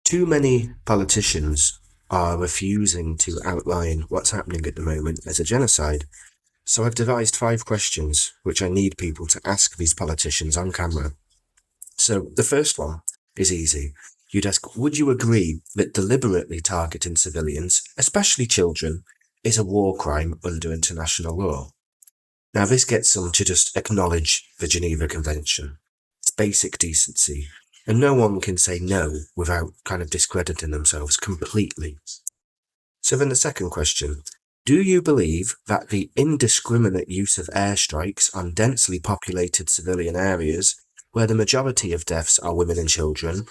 Too many politicians are refusing to outline what's happening at the moment as a genocide. So I've devised 5 questions which I need people to ask these politicians on camera. So the first one is easy. You'd ask, would you agree that deliberately targeting civilians, especially children, is a war crime under international law? Now this gets them to just acknowledge the Geneva Convention. It's basic decency. And no one can say no without kind of discrediting themselves completely. So then the second question, do you believe that the indiscriminate use of airstrikes on densely populated civilian areas, where the majority of deaths are women and children,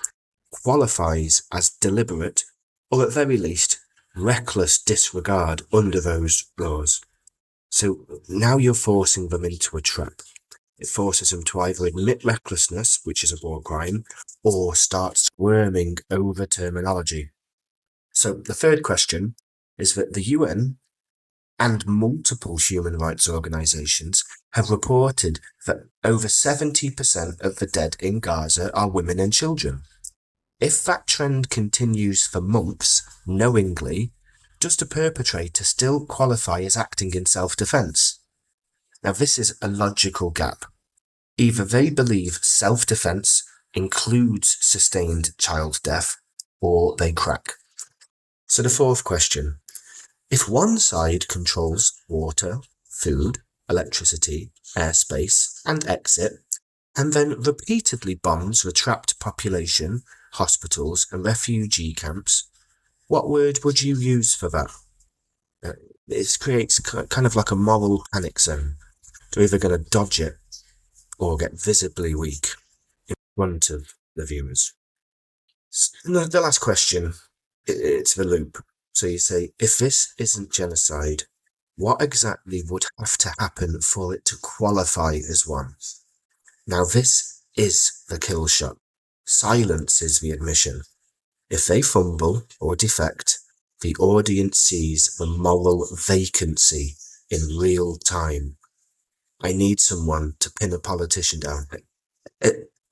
qualifies as deliberate, or at very least, reckless disregard under those laws? So now you're forcing them into a trap. It forces them to either admit recklessness, which is a war crime, or start squirming over terminology. So the third question is that the UN and multiple human rights organisations have reported that over 70% of the dead in Gaza are women and children. If that trend continues for months, knowingly, does the perpetrator still qualify as acting in self-defence? Now this is a logical gap. Either they believe self-defence includes sustained child death, or they crack. So the fourth question, if one side controls water, food, electricity, airspace, and exit, and then repeatedly bombs the trapped population, hospitals, and refugee camps, what word would you use for that? It creates kind of like a moral panic zone. They're either going to dodge it or get visibly weak in front of the viewers. The last question, it's the loop. So you say, if this isn't genocide, what exactly would have to happen for it to qualify as one? Now this is the kill shot. Silence is the admission. If they fumble or defect, the audience sees the moral vacancy in real time. I need someone to pin a politician down,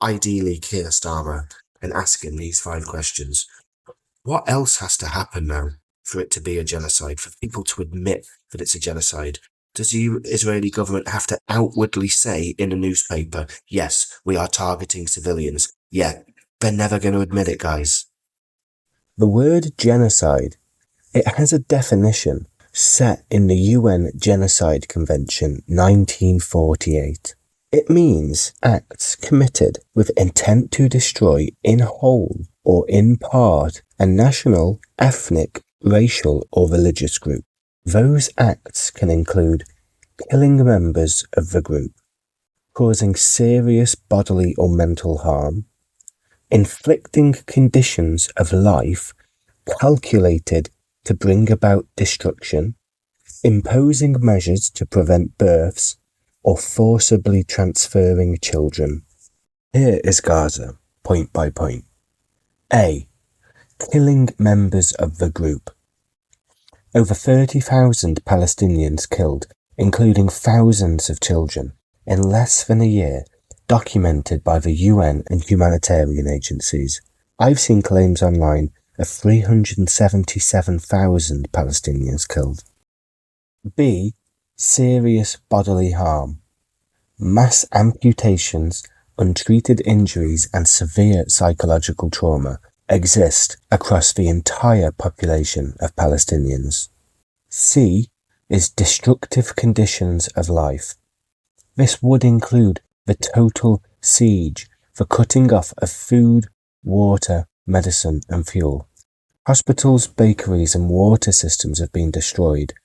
ideally Keir Starmer, and ask him these 5 questions. What else has to happen now for it to be a genocide, for people to admit that it's a genocide? Does the Israeli government have to outwardly say in a newspaper, yes, we are targeting civilians? Yeah, they're never going to admit it, guys. The word genocide, it has a definition set in the UN Genocide Convention 1948. It means acts committed with intent to destroy in whole or in part a national, ethnic, racial or religious group. Those acts can include killing members of the group, causing serious bodily or mental harm, inflicting conditions of life calculated to bring about destruction, imposing measures to prevent births, or forcibly transferring children. Here is Gaza, point by point. A. Killing members of the group. Over 30,000 Palestinians killed, including thousands of children, in less than a year, documented by the UN and humanitarian agencies. I've seen claims online of 377,000 Palestinians killed. B. Serious bodily harm. Mass amputations, untreated injuries and severe psychological trauma exist across the entire population of Palestinians. C. is destructive conditions of life. This would include the total siege, the cutting off of food, water, medicine and fuel. Hospitals, bakeries and water systems have been destroyed.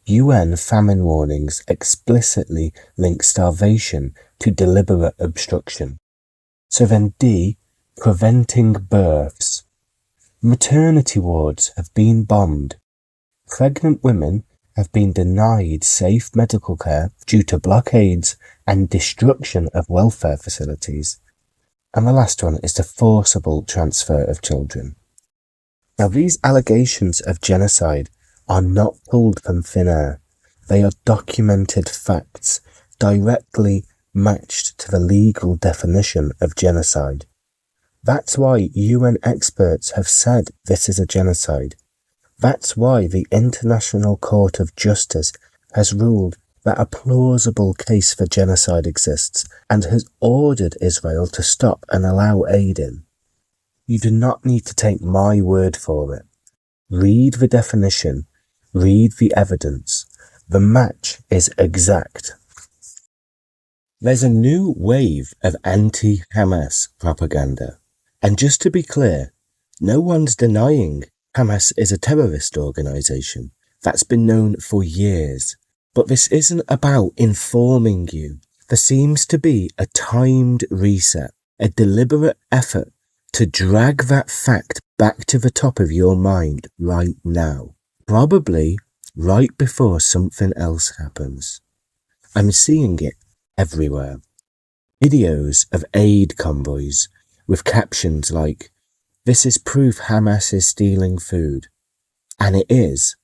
UN famine warnings explicitly link starvation to deliberate obstruction. So then D, preventing births. Maternity wards have been bombed. Pregnant women have been denied safe medical care due to blockades and destruction of welfare facilities. And the last one is the forcible transfer of children. Now these allegations of genocide are not pulled from thin air. They are documented facts directly matched to the legal definition of genocide. That's why UN experts have said this is a genocide. That's why the International Court of Justice has ruled that a plausible case for genocide exists and has ordered Israel to stop and allow aid in. You do not need to take my word for it. Read the definition, read the evidence. The match is exact. There's a new wave of anti-Hamas propaganda. And just to be clear, no one's denying Hamas is a terrorist organisation. That's been known for years. But this isn't about informing you. There seems to be a timed reset, a deliberate effort to drag that fact back to the top of your mind right now. Probably right before something else happens. I'm seeing it everywhere. Videos of aid convoys with captions like, "This is proof Hamas is stealing food." And it is.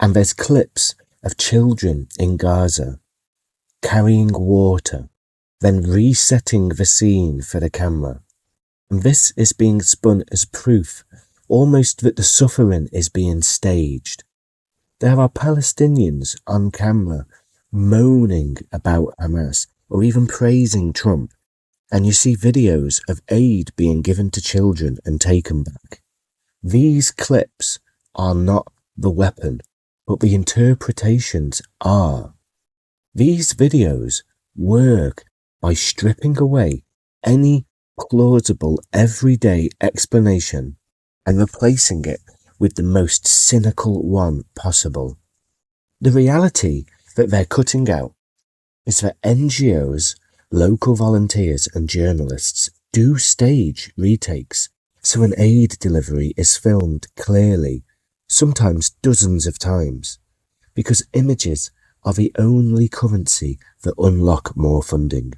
And there's clips of children in Gaza carrying water, then resetting the scene for the camera. And this is being spun as proof, almost that the suffering is being staged. There are Palestinians on camera moaning about Hamas or even praising Trump. And you see videos of aid being given to children and taken back. These clips are not the weapon, but the interpretations are. These videos work by stripping away any plausible everyday explanation and replacing it with the most cynical one possible. The reality that they're cutting out is that NGOs, local volunteers and journalists do stage retakes, so an aid delivery is filmed clearly, sometimes dozens of times, because images are the only currency that unlock more funding.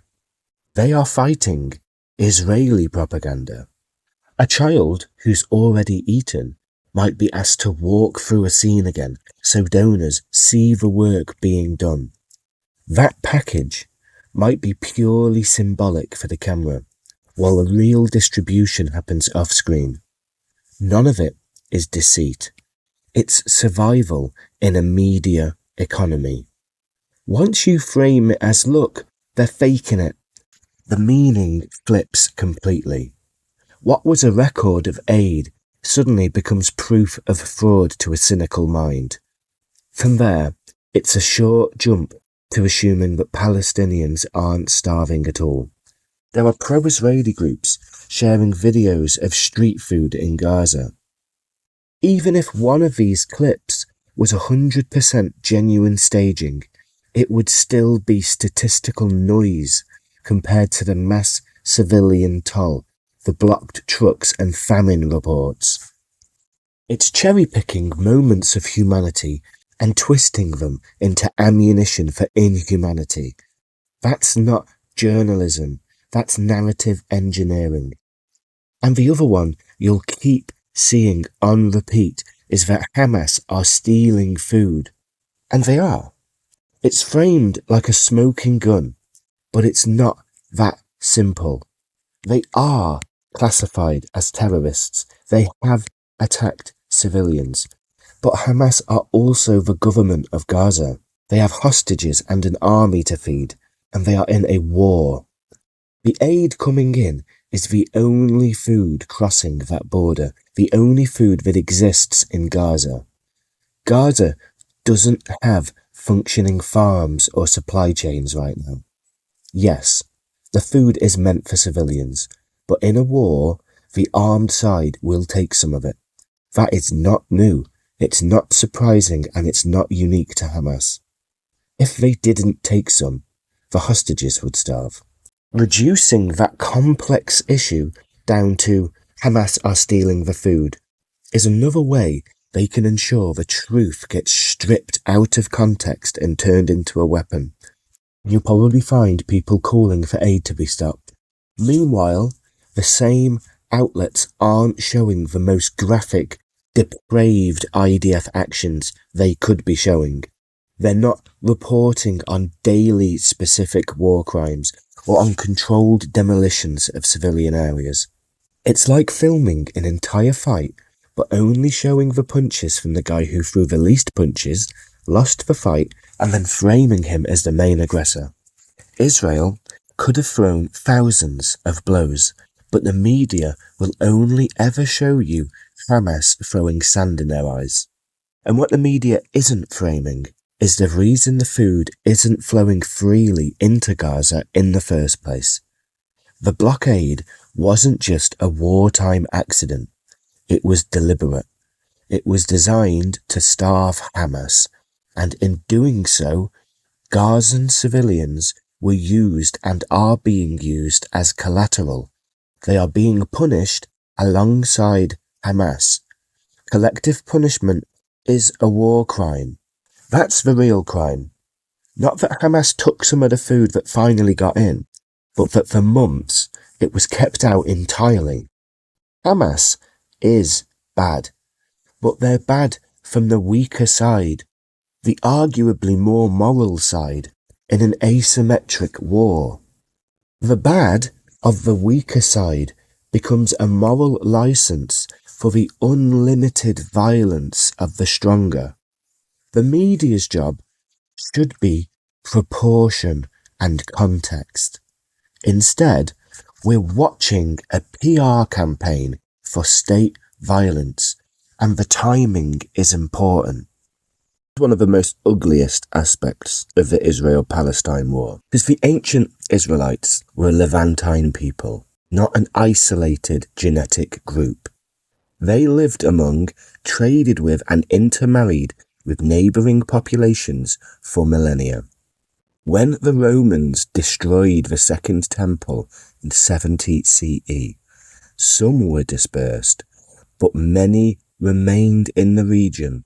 They are fighting Israeli propaganda. A child who's already eaten might be asked to walk through a scene again so donors see the work being done. That package might be purely symbolic for the camera, while the real distribution happens off-screen. None of it is deceit. It's survival in a media economy. Once you frame it as, look, they're faking it, the meaning flips completely. What was a record of aid suddenly becomes proof of fraud to a cynical mind. From there, it's a short jump to assuming that Palestinians aren't starving at all. There are pro-Israeli groups sharing videos of street food in Gaza. Even if one of these clips was 100% genuine staging, it would still be statistical noise compared to the mass civilian toll, the blocked trucks and famine reports. It's cherry-picking moments of humanity and twisting them into ammunition for inhumanity. That's not journalism, that's narrative engineering. And the other one you'll keep seeing on repeat is that Hamas are stealing food. And they are. It's framed like a smoking gun, but it's not that simple. They are classified as terrorists. They have attacked civilians. But Hamas are also the government of Gaza. They have hostages and an army to feed, and they are in a war. The aid coming in is the only food crossing that border, the only food that exists in Gaza. Gaza doesn't have functioning farms or supply chains right now. Yes, the food is meant for civilians, but in a war, the armed side will take some of it. That is not new. It's not surprising and it's not unique to Hamas. If they didn't take some, the hostages would starve. Reducing that complex issue down to Hamas are stealing the food is another way they can ensure the truth gets stripped out of context and turned into a weapon. You'll probably find people calling for aid to be stopped. Meanwhile, the same outlets aren't showing the most graphic, depraved IDF actions they could be showing. They're not reporting on daily specific war crimes or on controlled demolitions of civilian areas. It's like filming an entire fight, but only showing the punches from the guy who threw the least punches, lost the fight, and then framing him as the main aggressor. Israel could have thrown thousands of blows, but the media will only ever show you Hamas throwing sand in their eyes. And what the media isn't framing is the reason the food isn't flowing freely into Gaza in the first place. The blockade wasn't just a wartime accident. It was deliberate. It was designed to starve Hamas, and in doing so, Gazan civilians were used and are being used as collateral. They are being punished alongside Hamas. Collective punishment is a war crime. That's the real crime. Not that Hamas took some of the food that finally got in, but that for months it was kept out entirely. Hamas is bad, but they're bad from the weaker side, the arguably more moral side, in an asymmetric war. The bad of the weaker side becomes a moral license for the unlimited violence of the stronger. The media's job should be proportion and context. Instead, we're watching a PR campaign for state violence, and the timing is important. One of the most ugliest aspects of the Israel-Palestine war is the ancient Israelites were a Levantine people, not an isolated genetic group. They lived among, traded with, and intermarried with neighbouring populations for millennia. When the Romans destroyed the Second Temple in 70 CE, some were dispersed, but many remained in the region.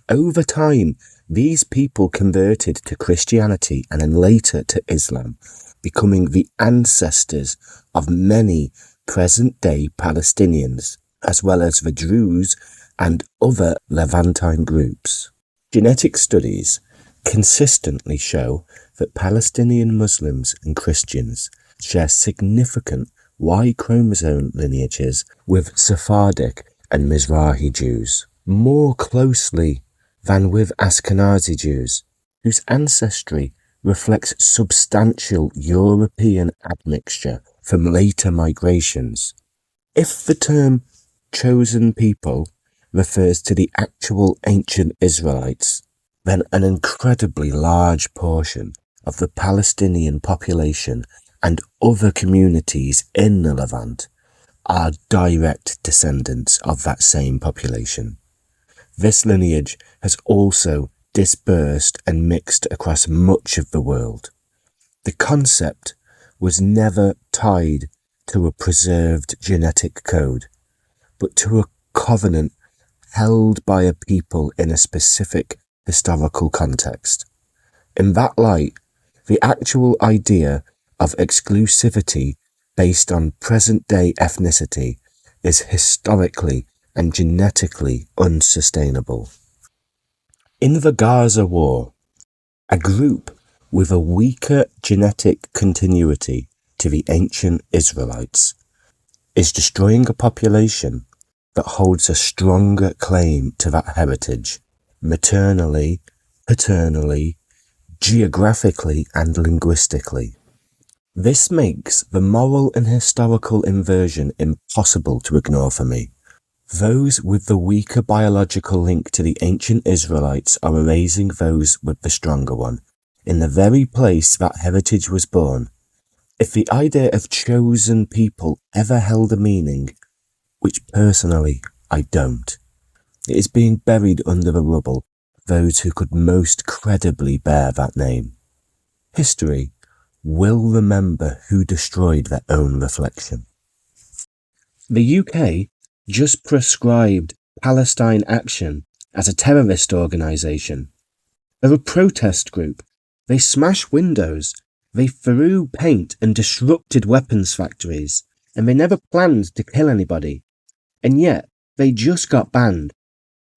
Over time, these people converted to Christianity and then later to Islam, becoming the ancestors of many present-day Palestinians, as well as the Druze and other Levantine groups. Genetic studies consistently show that Palestinian Muslims and Christians share significant Y chromosome lineages with Sephardic and Mizrahi Jews, more closely than with Ashkenazi Jews, whose ancestry reflects substantial European admixture from later migrations. If the term chosen people refers to the actual ancient Israelites, then an incredibly large portion of the Palestinian population and other communities in the Levant are direct descendants of that same population. This lineage has also dispersed and mixed across much of the world. The concept was never tied to a preserved genetic code, but to a covenant held by a people in a specific historical context. In that light, the actual idea of exclusivity based on present-day ethnicity is historically and genetically unsustainable. In the Gaza war, a group with a weaker genetic continuity to the ancient Israelites is destroying a population that holds a stronger claim to that heritage, maternally, paternally, geographically, and linguistically. This makes the moral and historical inversion impossible to ignore for me. Those with the weaker biological link to the ancient Israelites are erasing those with the stronger one, in the very place that heritage was born. If the idea of chosen people ever held a meaning, which personally I don't, it is being buried under the rubble of those who could most credibly bear that name. History will remember who destroyed their own reflection. The UK just proscribed Palestine Action as a terrorist organisation. They're a protest group. They smashed windows, they threw paint and disrupted weapons factories, and they never planned to kill anybody. And yet, they just got banned,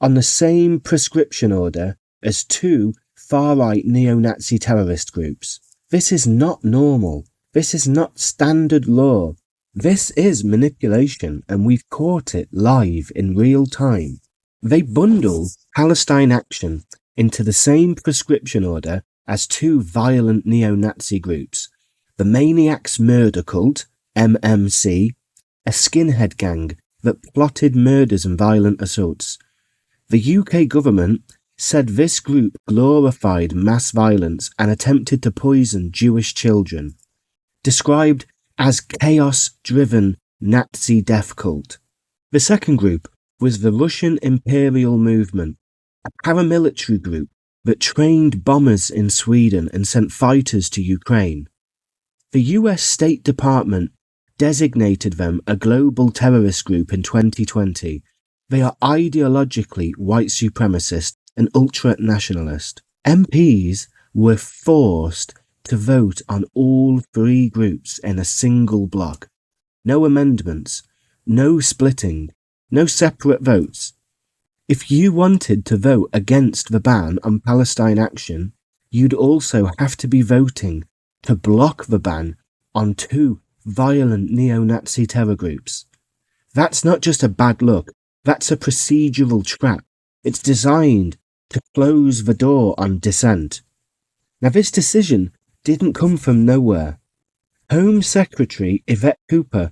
on the same prescription order as two far-right neo-Nazi terrorist groups. This is not normal. This is not standard law. This is manipulation, and we've caught it live in real time. They bundle Palestine Action into the same prescription order as two violent neo-Nazi groups, the Maniacs Murder Cult, MMC, a skinhead gang that plotted murders and violent assaults. The UK government said this group glorified mass violence and attempted to poison Jewish children, described as chaos-driven Nazi death cult. The second group was the Russian Imperial Movement, a paramilitary group that trained bombers in Sweden and sent fighters to Ukraine. The US State Department designated them a global terrorist group in 2020. They are ideologically white supremacist and ultra-nationalist. MPs were forced to vote on all three groups in a single block. No amendments, no splitting, no separate votes. If you wanted to vote against the ban on Palestine Action, you'd also have to be voting to block the ban on two violent neo-Nazi terror groups. That's not just a bad look, that's a procedural trap. It's designed to close the door on dissent. Now, this decision didn't come from nowhere. Home Secretary Yvette Cooper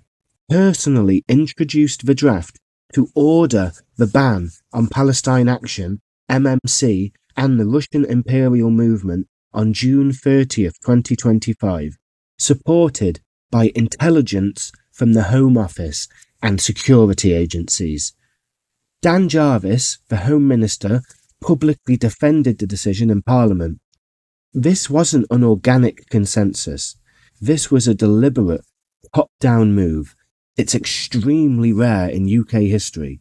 personally introduced the draft to order the ban on Palestine Action, MMC, and the Russian Imperial Movement on June 30th, 2025, supported by intelligence from the Home Office and security agencies. Dan Jarvis, the Home Minister, publicly defended the decision in Parliament. This wasn't an organic consensus. This was a deliberate, top-down move. It's extremely rare in UK history.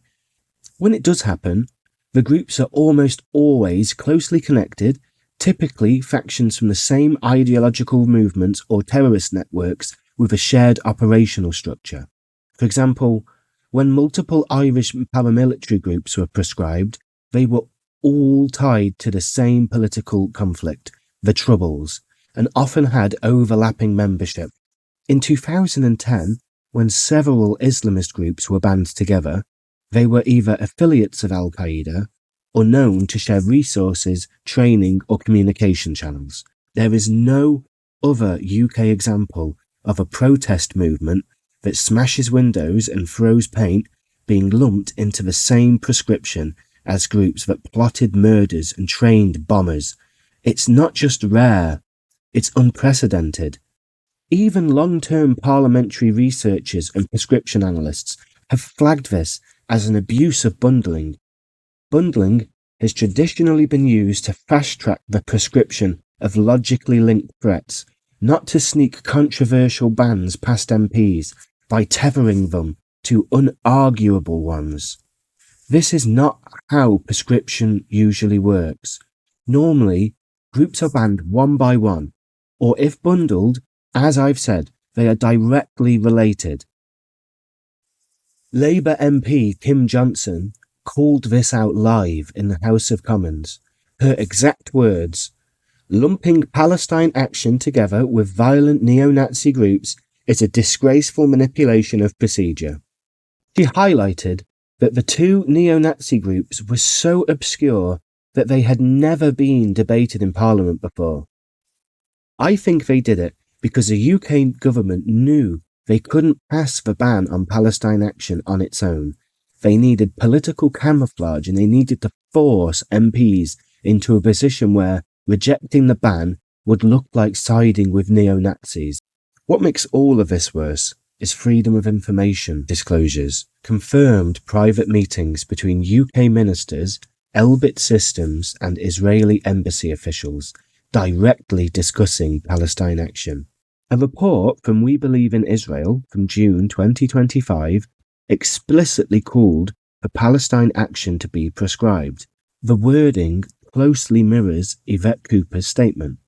When it does happen, the groups are almost always closely connected, typically factions from the same ideological movements or terrorist networks with a shared operational structure. For example, when multiple Irish paramilitary groups were proscribed, they were all tied to the same political conflict, the Troubles, and often had overlapping membership. In 2010, when several Islamist groups were band together, they were either affiliates of Al-Qaeda or known to share resources, training, or communication channels. There is no other UK example of a protest movement that smashes windows and throws paint being lumped into the same prescription as groups that plotted murders and trained bombers. It's not just rare, it's unprecedented. Even long-term parliamentary researchers and prescription analysts have flagged this as an abuse of bundling. Bundling has traditionally been used to fast-track the prescription of logically linked threats, not to sneak controversial bans past MPs by tethering them to unarguable ones. This is not how prescription usually works. Normally, groups are banned one by one, or if bundled, as I've said, they are directly related. Labour MP Kim Johnson called this out live in the House of Commons. Her exact words: "Lumping Palestine Action together with violent neo-Nazi groups is a disgraceful manipulation of procedure." She highlighted that the two neo-Nazi groups were so obscure that they had never been debated in Parliament before. I think they did it because the UK government knew they couldn't pass the ban on Palestine Action on its own. They needed political camouflage, and they needed to force MPs into a position where rejecting the ban would look like siding with neo-Nazis. What makes all of this worse is freedom of information disclosures, confirmed private meetings between UK ministers, Elbit Systems and Israeli embassy officials directly discussing Palestine Action. A report from We Believe in Israel from June 2025 explicitly called for Palestine Action to be proscribed. The wording closely mirrors Yvette Cooper's statement.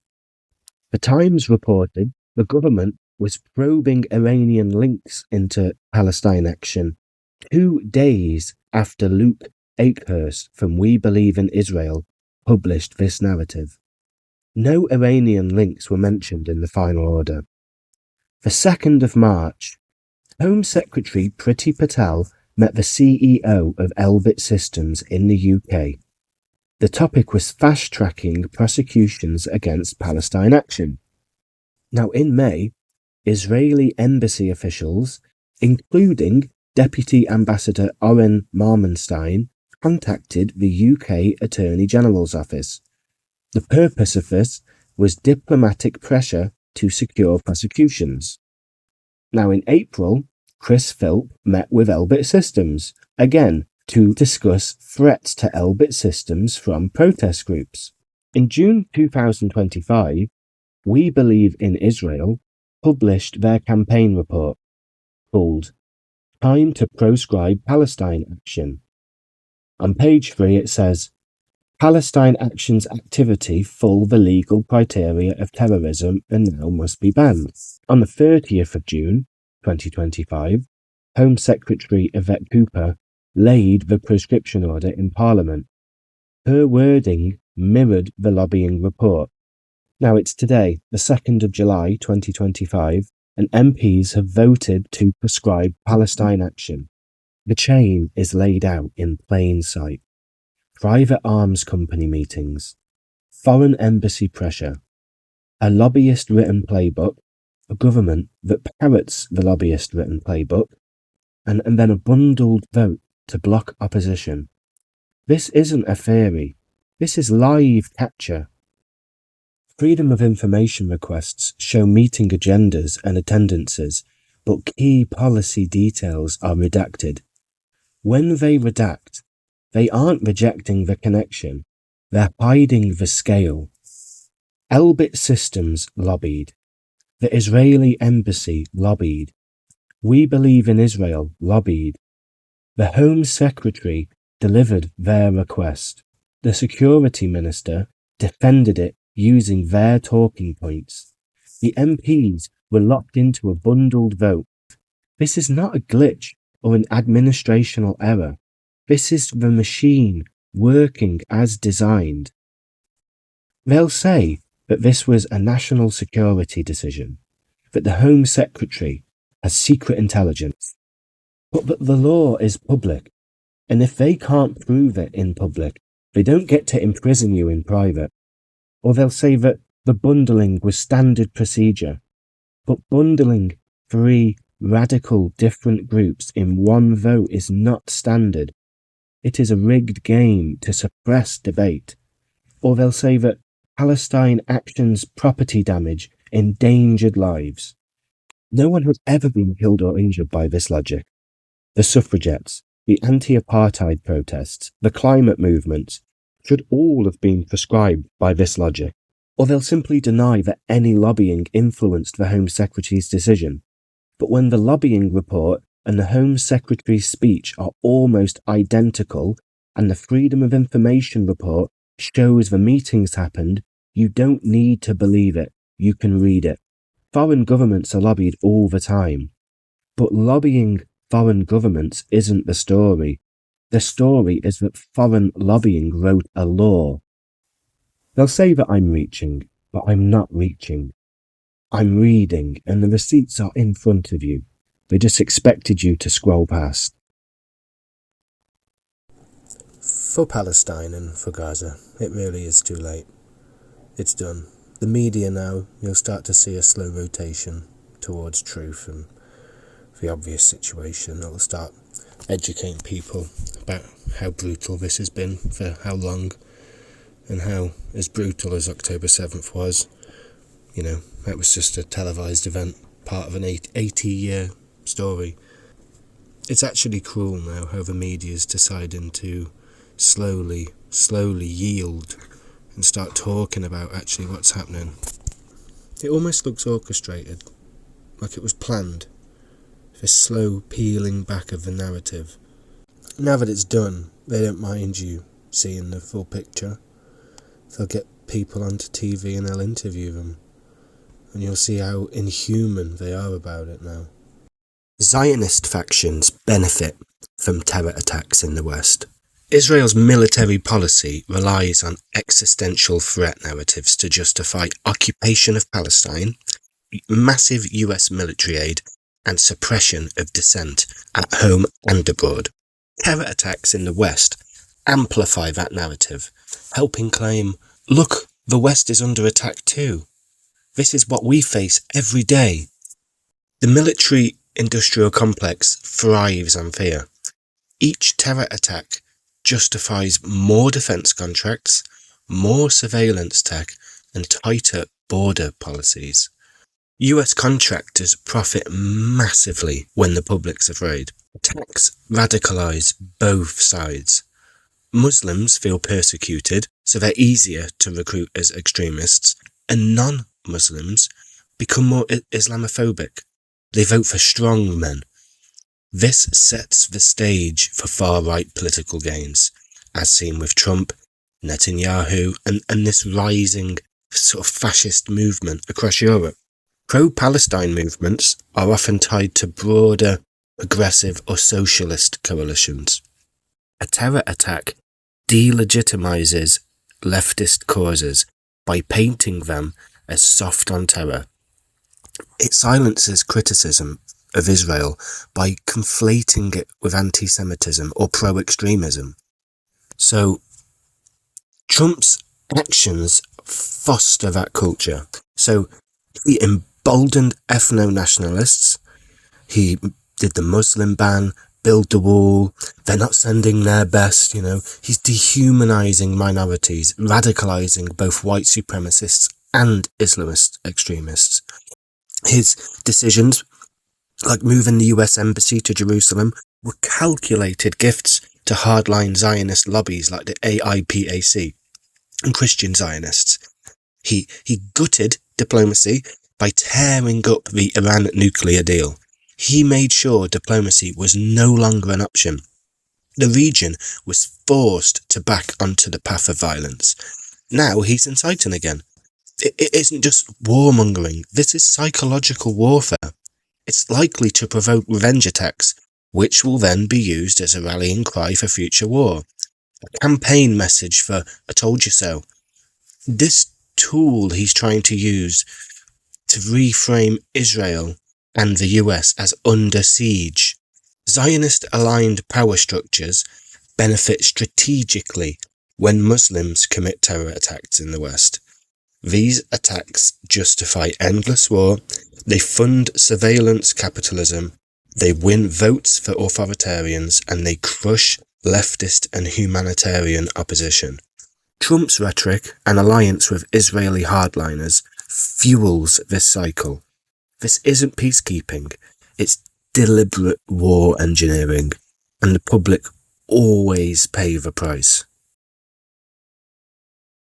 The Times reported the government was probing Iranian links into Palestine Action 2 days after Luke Akehurst from We Believe in Israel published this narrative. No Iranian links were mentioned in the final order. The 2nd of March, Home Secretary Priti Patel met the CEO of Elbit Systems in the UK. The topic was fast-tracking prosecutions against Palestine Action. Now, in May, Israeli embassy officials, including Deputy Ambassador Oren Marmenstein, contacted the UK Attorney General's office. The purpose of this was diplomatic pressure to secure prosecutions. Now, in April, Chris Philp met with Elbit Systems, again, to discuss threats to Elbit Systems from protest groups. In June 2025, We Believe in Israel published their campaign report called Time to Proscribe Palestine Action. On page 3 it says, Palestine Action's activity fall the legal criteria of terrorism and now must be banned. On the 30th of June 2025, Home Secretary Yvette Cooper laid the proscription order in Parliament. Her wording mirrored the lobbying report. Now it's today, the 2nd of July 2025, and MPs have voted to prescribe Palestine Action. The chain is laid out in plain sight. Private arms company meetings, foreign embassy pressure, a lobbyist written playbook, a government that parrots the lobbyist written playbook, and then a bundled vote to block opposition. This isn't a theory. This is live capture. Freedom of information requests show meeting agendas and attendances, but key policy details are redacted. When they redact, they aren't rejecting the connection, they're hiding the scale. Elbit Systems lobbied. The Israeli embassy lobbied. We Believe in Israel lobbied. The Home Secretary delivered their request. The Security Minister defended it using their talking points. The MPs were locked into a bundled vote. This is not a glitch or an administrational error. This is the machine working as designed. They'll say that this was a national security decision, that the Home Secretary has secret intelligence. But the law is public, and if they can't prove it in public, they don't get to imprison you in private. Or they'll say that the bundling was standard procedure. But bundling 3 radical different groups in one vote is not standard. It is a rigged game to suppress debate. Or they'll say that Palestine Action's property damage endangered lives. No one has ever been killed or injured by this logic. The suffragettes, the anti-apartheid protests, the climate movements should all have been prescribed by this logic. Or they'll simply deny that any lobbying influenced the Home Secretary's decision. But when the lobbying report and the Home Secretary's speech are almost identical, and the Freedom of Information report shows the meetings happened, you don't need to believe it. You can read it. Foreign governments are lobbied all the time. But lobbying foreign governments isn't the story. The story is that foreign lobbying wrote a law. They'll say that I'm reaching, but I'm not reaching. I'm reading, and the receipts are in front of you. They just expected you to scroll past. For Palestine and for Gaza, it really is too late. It's done. The media now, you'll start to see a slow rotation towards truth and the obvious situation. It'll start educating people about how brutal this has been for how long, and how as brutal as October 7th was, that was just a televised event, part of an 80-year story. It's actually cruel now how the media's deciding to slowly yield and start talking about actually what's happening. It almost looks orchestrated, like it was planned. This slow peeling back of the narrative. Now that it's done, they don't mind you seeing the full picture. They'll get people onto TV and they'll interview them. And you'll see how inhuman they are about it now. Zionist factions benefit from terror attacks in the West. Israel's military policy relies on existential threat narratives to justify occupation of Palestine, massive US military aid, and suppression of dissent at home and abroad. Terror attacks in the West amplify that narrative, helping claim, look, the West is under attack too. This is what we face every day. The military-industrial complex thrives on fear. Each terror attack justifies more defence contracts, more surveillance tech, and tighter border policies. US contractors profit massively when the public's afraid. Attacks radicalise both sides. Muslims feel persecuted, so they're easier to recruit as extremists, and non-Muslims become more Islamophobic. They vote for strong men. This sets the stage for far-right political gains, as seen with Trump, Netanyahu, and this rising sort of fascist movement across Europe. Pro-Palestine movements are often tied to broader, aggressive or socialist coalitions. A terror attack delegitimizes leftist causes by painting them as soft on terror. It silences criticism of Israel by conflating it with anti-Semitism or pro-extremism. So Trump's actions foster that culture. So he emboldened ethno-nationalists. He did the Muslim ban, build the wall. They're not sending their best, He's dehumanizing minorities, radicalizing both white supremacists and Islamist extremists. His decisions, like moving the US embassy to Jerusalem, were calculated gifts to hardline Zionist lobbies like the AIPAC and Christian Zionists. He gutted diplomacy by tearing up the Iran nuclear deal. He made sure diplomacy was no longer an option. The region was forced to back onto the path of violence. Now he's inciting again. It isn't just warmongering, this is psychological warfare. It's likely to provoke revenge attacks, which will then be used as a rallying cry for future war. A campaign message for "I told you so." This tool he's trying to use to reframe Israel and the US as under siege. Zionist-aligned power structures benefit strategically when Muslims commit terror attacks in the West. These attacks justify endless war, they fund surveillance capitalism, they win votes for authoritarians, and they crush leftist and humanitarian opposition. Trump's rhetoric and alliance with Israeli hardliners fuels this cycle. This isn't peacekeeping, it's deliberate war engineering, and the public always pay the price.